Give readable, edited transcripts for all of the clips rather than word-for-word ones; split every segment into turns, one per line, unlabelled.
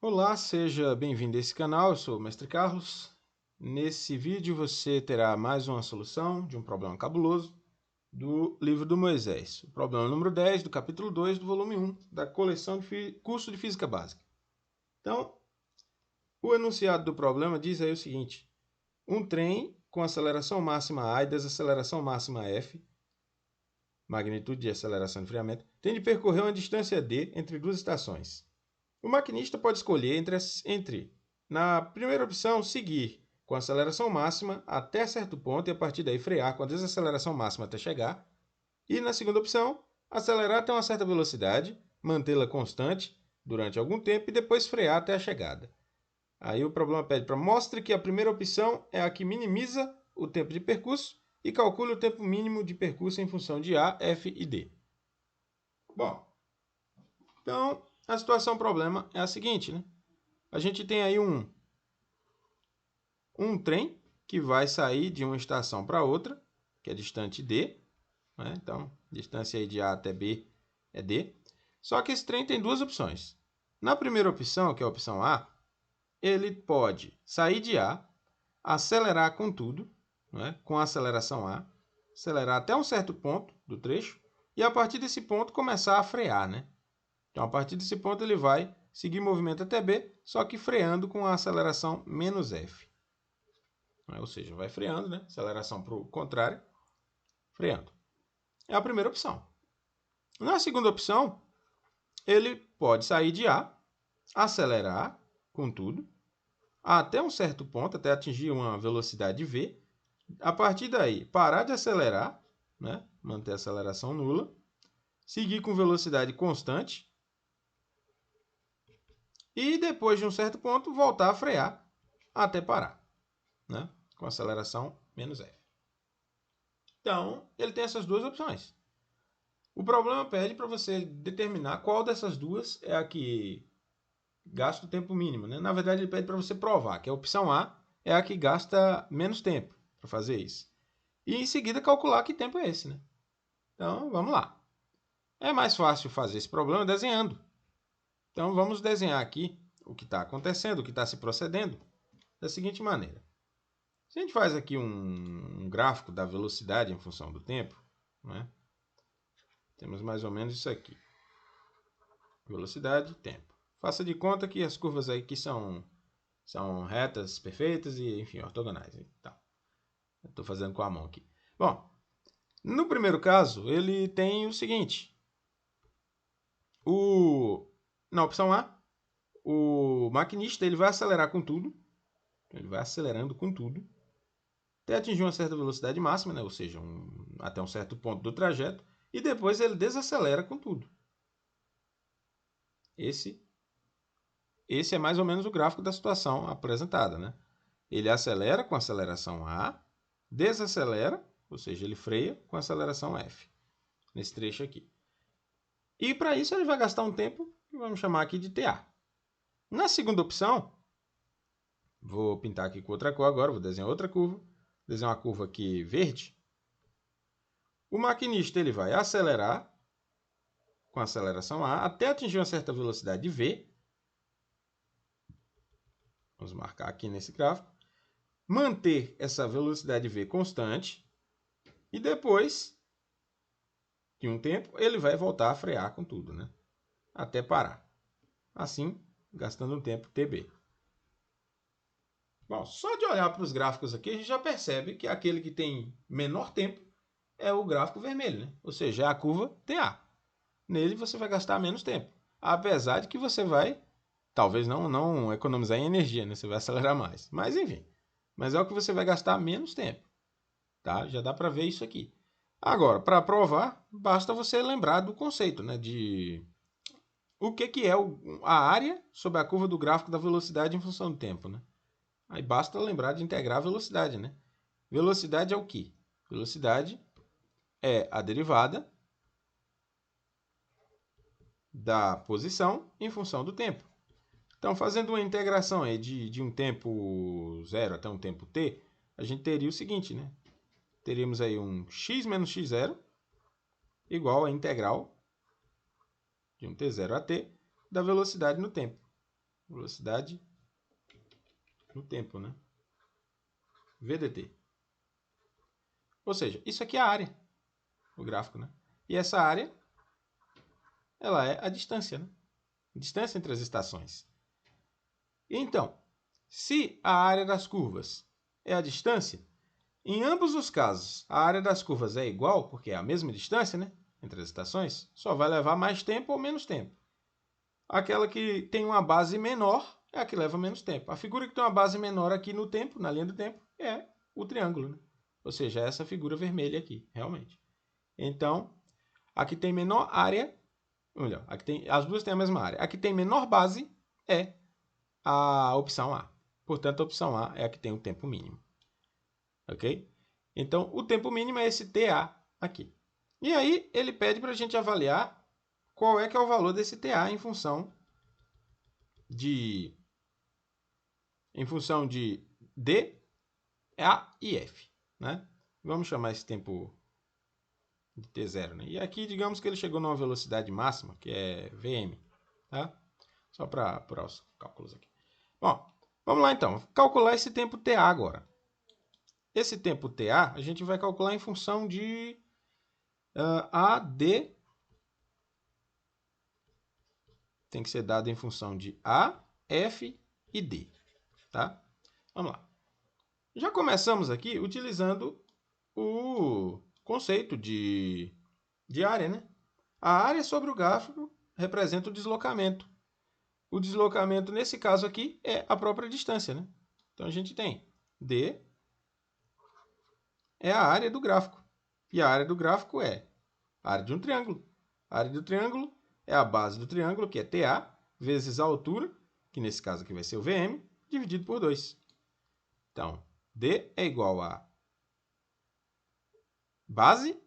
Olá, seja bem-vindo a esse canal, eu sou o Mestre Carlos. Nesse vídeo você terá mais uma solução de um problema cabuloso do livro do Moisés. O problema número 10 do capítulo 2 do volume 1 da coleção de curso de Física Básica. Então, o enunciado do problema diz aí o seguinte: um trem com aceleração máxima A e desaceleração máxima F, magnitude de aceleração e enfriamento, tem de percorrer uma distância D entre duas estações. O maquinista pode escolher entre, na primeira opção, seguir com a aceleração máxima até certo ponto e a partir daí frear com a desaceleração máxima até chegar. E na segunda opção, acelerar até uma certa velocidade, mantê-la constante durante algum tempo e depois frear até a chegada. Aí o problema pede para mostre que a primeira opção é a que minimiza o tempo de percurso e calcule o tempo mínimo de percurso em função de A, F e D. Bom, então a situação problema é a seguinte, né? A gente tem aí um trem que vai sair de uma estação para outra, que é distante D, né? Então, distância aí de A até B é D. Só que esse trem tem duas opções. Na primeira opção, que é a opção A, ele pode sair de A, acelerar com tudo, né? Com a aceleração A, acelerar até um certo ponto do trecho, e a partir desse ponto começar a frear, né? Então, a partir desse ponto, ele vai seguir o movimento até B, só que freando com a aceleração menos F. Ou seja, vai freando, né? Aceleração para o contrário, freando. É a primeira opção. Na segunda opção, ele pode sair de A, acelerar com tudo, até um certo ponto, até atingir uma velocidade V. A partir daí, parar de acelerar, né? Manter a aceleração nula, seguir com velocidade constante e depois de um certo ponto voltar a frear até parar, né? Com aceleração menos F. Então, ele tem essas duas opções. O problema pede para você determinar qual dessas duas é a que gasta o tempo mínimo, né? Na verdade, ele pede para você provar que a opção A é a que gasta menos tempo para fazer isso. E em seguida calcular que tempo é esse, né? Então, vamos lá. É mais fácil fazer esse problema desenhando. Então, vamos desenhar aqui o que está acontecendo, o que está se procedendo, da seguinte maneira. Se a gente faz aqui um gráfico da velocidade em função do tempo, né? Temos mais ou menos isso aqui. Velocidade, tempo. Faça de conta que as curvas aí que são retas, perfeitas e, enfim, ortogonais. Então, estou fazendo com a mão aqui. Bom, no primeiro caso, ele tem o seguinte. Na opção A, o maquinista ele vai acelerar com tudo. Ele vai acelerando com tudo. Até atingir uma certa velocidade máxima, né? Ou seja, até um certo ponto do trajeto. E depois ele desacelera com tudo. Esse é mais ou menos o gráfico da situação apresentada, né? Ele acelera com a aceleração A, desacelera, ou seja, ele freia com a aceleração F, nesse trecho aqui. E para isso ele vai gastar um tempo que vamos chamar aqui de TA. Na segunda opção, vou pintar aqui com outra cor agora, vou desenhar outra curva, desenhar uma curva aqui verde. O maquinista ele vai acelerar com a aceleração A até atingir uma certa velocidade V. Vamos marcar aqui nesse gráfico. Manter essa velocidade V constante e depois de um tempo ele vai voltar a frear com tudo, né? Até parar. Assim, gastando um tempo TB. Bom, só de olhar para os gráficos aqui, a gente já percebe que aquele que tem menor tempo é o gráfico vermelho, né? Ou seja, é a curva TA. Nele você vai gastar menos tempo. Apesar de que você vai, talvez não economizar em energia, né? Você vai acelerar mais. Mas enfim. Mas é o que você vai gastar menos tempo. Tá? Já dá para ver isso aqui. Agora, para provar, basta você lembrar do conceito, né? De o que é a área sobre a curva do gráfico da velocidade em função do tempo, né? Aí basta lembrar de integrar a velocidade, né? Velocidade é o quê? Velocidade é a derivada da posição em função do tempo. Então, fazendo uma integração aí de um tempo zero até um tempo t, a gente teria o seguinte, né? Teríamos aí um x menos x0 igual a integral de um t0 a t da velocidade no tempo. Velocidade no tempo, né? VDT. Ou seja, isso aqui é a área, o gráfico, né? E essa área, ela é a distância, né? A distância entre as estações. Então, se a área das curvas é a distância, em ambos os casos, a área das curvas é igual, porque é a mesma distância, né? Entre as estações, só vai levar mais tempo ou menos tempo. Aquela que tem uma base menor é a que leva menos tempo. A figura que tem uma base menor aqui no tempo, na linha do tempo, é o triângulo, né? Ou seja, é essa figura vermelha aqui, realmente. Então, a que tem menor área, melhor, as duas têm a mesma área. A que tem menor base é a opção A. Portanto, a opção A é a que tem o tempo mínimo. Ok? Então, o tempo mínimo é esse TA aqui. E aí, ele pede para a gente avaliar qual é que é o valor desse TA em função de D, A e F. Né? Vamos chamar esse tempo de T0. Né? E aqui, digamos que ele chegou numa velocidade máxima, que é Vm. Tá? Só para apurar os cálculos aqui. Bom, vamos lá então. Calcular esse tempo TA agora. Esse tempo TA a gente vai calcular em função de AD. Tem que ser dado em função de A, F e D. Tá? Vamos lá. Já começamos aqui utilizando o conceito de área, né? A área sobre o gráfico representa o deslocamento. O deslocamento, nesse caso aqui, é a própria distância, né? Então, a gente tem D é a área do gráfico. E a área do gráfico é a área de um triângulo. A área do triângulo é a base do triângulo, que é TA, vezes a altura, que nesse caso aqui vai ser o VM, dividido por 2. Então, D é igual a base,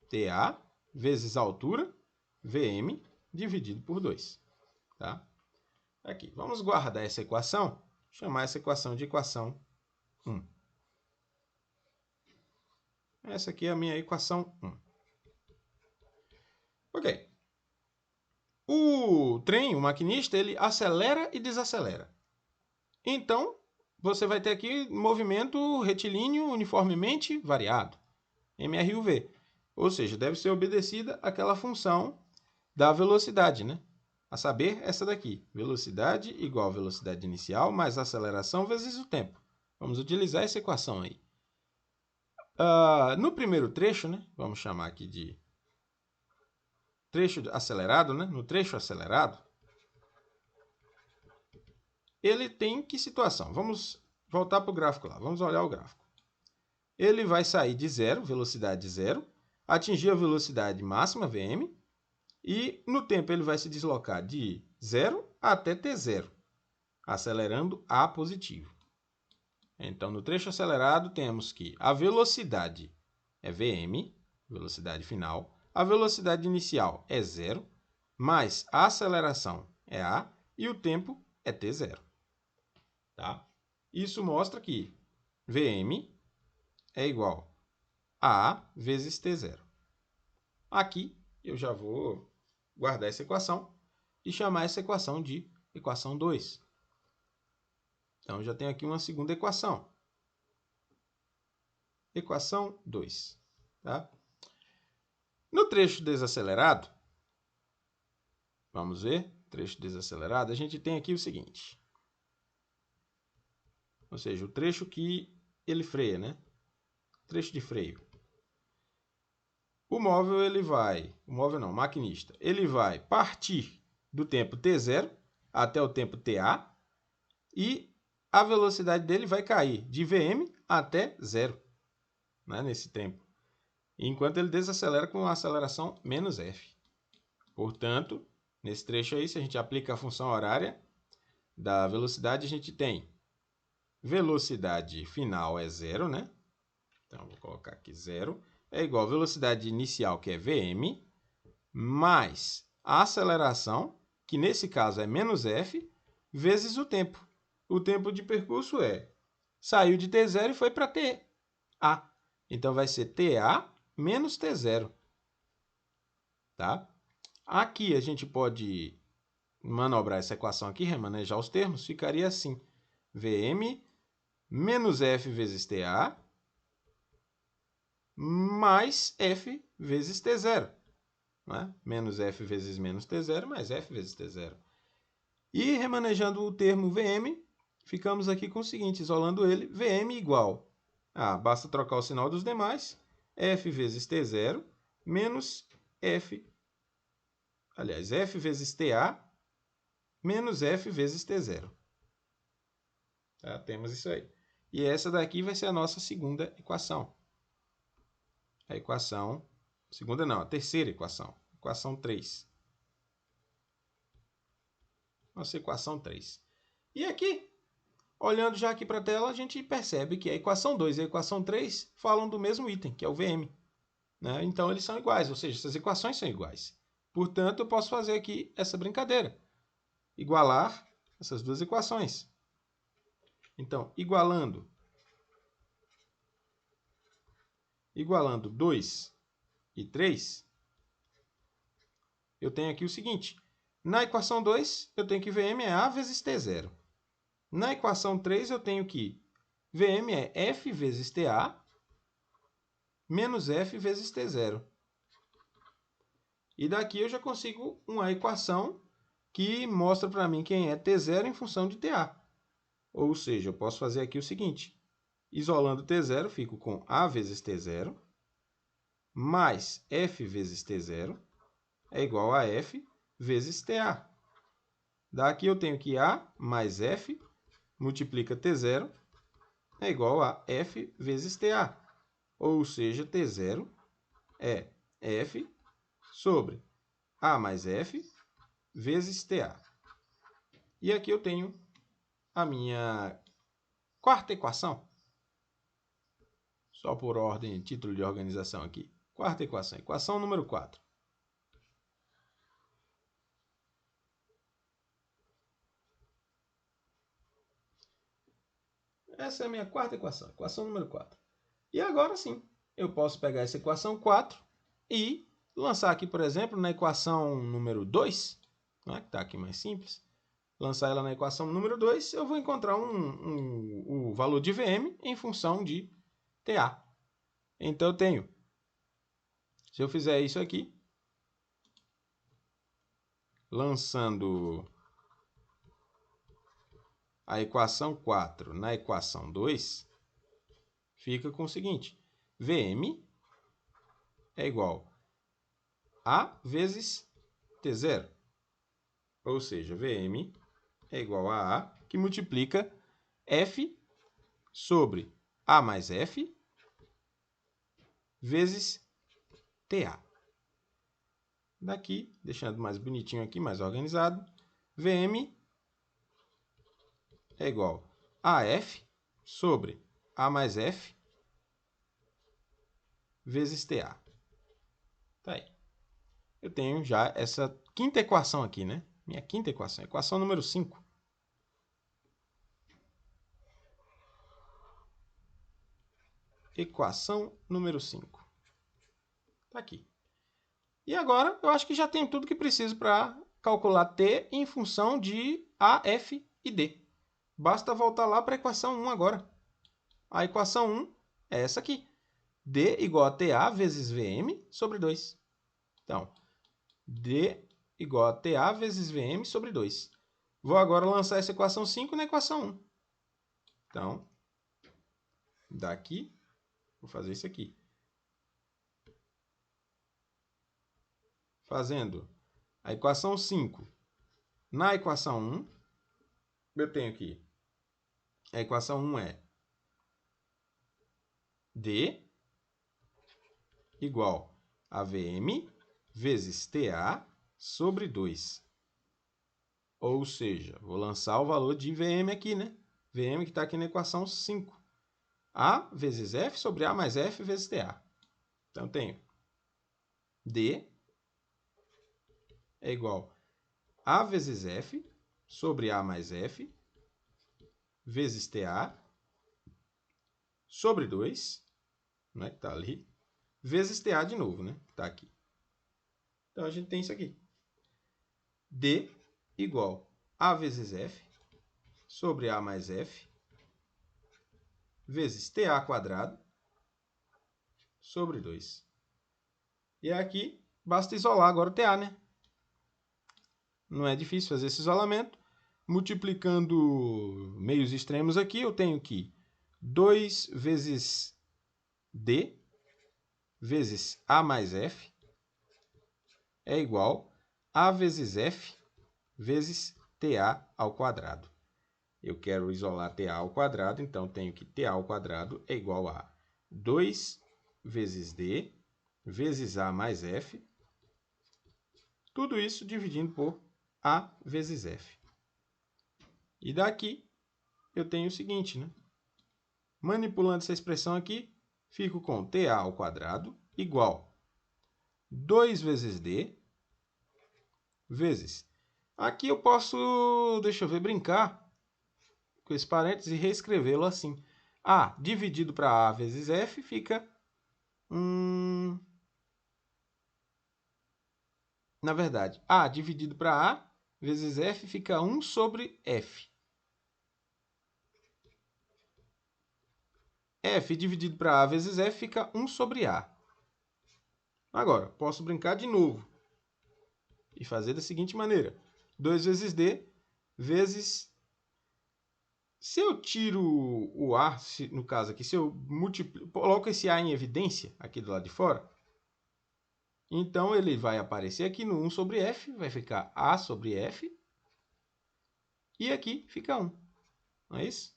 TA, vezes a altura, VM, dividido por 2. Tá? Aqui, vamos guardar essa equação, chamar essa equação de equação 1. Essa aqui é a minha equação 1. Ok. O trem, o maquinista, ele acelera e desacelera. Então, você vai ter aqui movimento retilíneo uniformemente variado, MRUV. Ou seja, deve ser obedecida aquela função da velocidade, né? A saber, essa daqui. Velocidade igual a velocidade inicial mais aceleração vezes o tempo. Vamos utilizar essa equação aí. No primeiro trecho, né? Vamos chamar aqui de trecho acelerado, né? No trecho acelerado, ele tem que situação? Vamos voltar para o gráfico lá. Vamos olhar o gráfico. Ele vai sair de zero, velocidade zero, atingir a velocidade máxima, Vm, e no tempo ele vai se deslocar de 0 até T0, acelerando a positivo. Então, no trecho acelerado, temos que a velocidade é Vm, velocidade final, a velocidade inicial é 0, mais a aceleração é A e o tempo é T0. Tá? Isso mostra que Vm é igual a A vezes T0. Aqui eu já vou guardar essa equação e chamar essa equação de equação 2. Então, já tenho aqui uma segunda equação. Equação 2. Tá? No trecho desacelerado, vamos ver, trecho desacelerado, a gente tem aqui o seguinte. Ou seja, o trecho que ele freia, né? Trecho de freio. O móvel, o maquinista, ele vai partir do tempo T0 até o tempo TA e a velocidade dele vai cair de Vm até 0, né, nesse tempo. Enquanto ele desacelera com a aceleração menos F. Portanto, nesse trecho aí, se a gente aplica a função horária da velocidade, a gente tem velocidade final é 0, né? Então, vou colocar aqui 0. É igual a velocidade inicial, que é Vm, mais a aceleração, que nesse caso é menos F, vezes o tempo. O tempo de percurso saiu de T0 e foi para TA. Então, vai ser TA menos T0. Tá? Aqui a gente pode manobrar essa equação aqui, remanejar os termos, ficaria assim. Vm menos f vezes TA mais f vezes T0. Né? Menos f vezes menos T0 mais f vezes T0. E remanejando o termo Vm, ficamos aqui com o seguinte, isolando ele, Vm igual a, basta trocar o sinal dos demais, f vezes T0 menos f vezes TA menos f vezes T0. Tá? Temos isso aí. E essa daqui vai ser a nossa segunda equação. A equação, segunda não, a terceira equação. Equação 3. Nossa equação 3. E aqui, olhando já aqui para a tela, a gente percebe que a equação 2 e a equação 3 falam do mesmo item, que é o Vm. Né? Então, eles são iguais, ou seja, essas equações são iguais. Portanto, eu posso fazer aqui essa brincadeira. Igualar essas duas equações. Então, igualando 2 e 3, eu tenho aqui o seguinte. Na equação 2, eu tenho que Vm é A vezes T0. Na equação 3, eu tenho que Vm é F vezes TA menos F vezes T0. E daqui eu já consigo uma equação que mostra para mim quem é T0 em função de TA. Ou seja, eu posso fazer aqui o seguinte. Isolando T0, fico com A vezes T0 mais F vezes T0 é igual a F vezes TA. Daqui eu tenho que A mais F multiplica T0 é igual a F vezes TA. Ou seja, T0 é F sobre A mais F vezes TA. E aqui eu tenho a minha quarta equação. Só por ordem, título de organização aqui. Quarta equação, equação número 4. Essa é a minha quarta equação, equação número 4. E agora sim, eu posso pegar essa equação 4 e lançar aqui, por exemplo, na equação número 2, né, que está aqui mais simples. Lançar ela na equação número 2, eu vou encontrar o valor de Vm em função de TA. Então, eu tenho, se eu fizer isso aqui, lançando a equação 4 na equação 2, fica com o seguinte, Vm é igual a vezes T0. Ou seja, Vm é igual a A, que multiplica F sobre A mais F vezes TA. Daqui, deixando mais bonitinho aqui, mais organizado, Vm é igual a F sobre A mais F vezes TA. Tá aí. Eu tenho já essa quinta equação aqui, né? Minha quinta equação, equação número 5. Equação número 5. Tá aqui. E agora, eu acho que já tenho tudo que preciso para calcular T em função de A, F e D. Basta voltar lá para a equação 1 agora. A equação 1 é essa aqui. D igual a TA vezes Vm sobre 2. Então, D igual a TA vezes Vm sobre 2. Vou agora lançar essa equação 5 na equação 1. Então, daqui, vou fazer isso aqui. Fazendo a equação 5 na equação 1, eu tenho aqui, a equação 1 é D igual a Vm vezes TA sobre 2. Ou seja, vou lançar o valor de Vm aqui, né? Vm que está aqui na equação 5. A vezes F sobre A mais F vezes TA. Então, tenho D é igual a A vezes F sobre A mais F vezes TA sobre 2, né, que está ali, vezes TA de novo, né, que está aqui. Então, a gente tem isso aqui. D igual a vezes f sobre a mais f vezes ta² sobre 2. E aqui, basta isolar agora o ta, né? Não é difícil fazer esse isolamento. Multiplicando meios extremos aqui, eu tenho que 2 vezes d vezes a mais f é igual a vezes f vezes ta². Eu quero isolar ta², então tenho que ta² é igual a 2 vezes d vezes a mais f, tudo isso dividindo por a vezes f. E daqui eu tenho o seguinte, né? Manipulando essa expressão aqui, fico com ta² igual 2 vezes d vezes. Aqui eu posso, deixa eu ver, brincar com esse parênteses e reescrevê-lo assim. A dividido para a vezes f fica... na verdade, a dividido para a vezes f fica 1 sobre f. F dividido para a vezes f fica 1 sobre a. Agora, posso brincar de novo e fazer da seguinte maneira. 2 vezes d vezes... Se eu tiro o a, no caso aqui, se eu coloco esse a em evidência aqui do lado de fora, então ele vai aparecer aqui no 1 sobre f, vai ficar a sobre f, e aqui fica 1. Não é isso?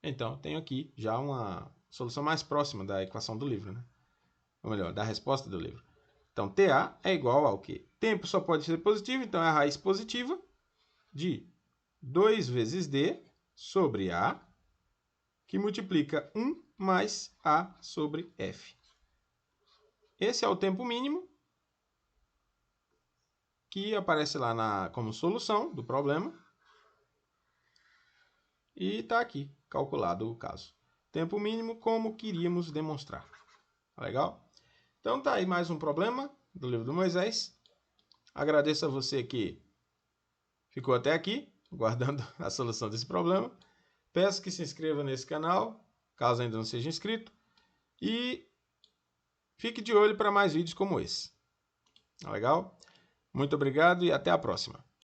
Então, tenho aqui já uma solução mais próxima da equação do livro, né? Ou melhor, da resposta do livro. Então, TA é igual ao quê? Tempo só pode ser positivo, então é a raiz positiva de 2 vezes d sobre a, que multiplica 1 mais a sobre f. Esse é o tempo mínimo que aparece lá como solução do problema. E está aqui, calculado o caso. Tempo mínimo como queríamos demonstrar. Legal? Então tá aí mais um problema do livro do Moisés. Agradeço a você que ficou até aqui, guardando a solução desse problema. Peço que se inscreva nesse canal, caso ainda não seja inscrito. E fique de olho para mais vídeos como esse. Legal? Muito obrigado e até a próxima.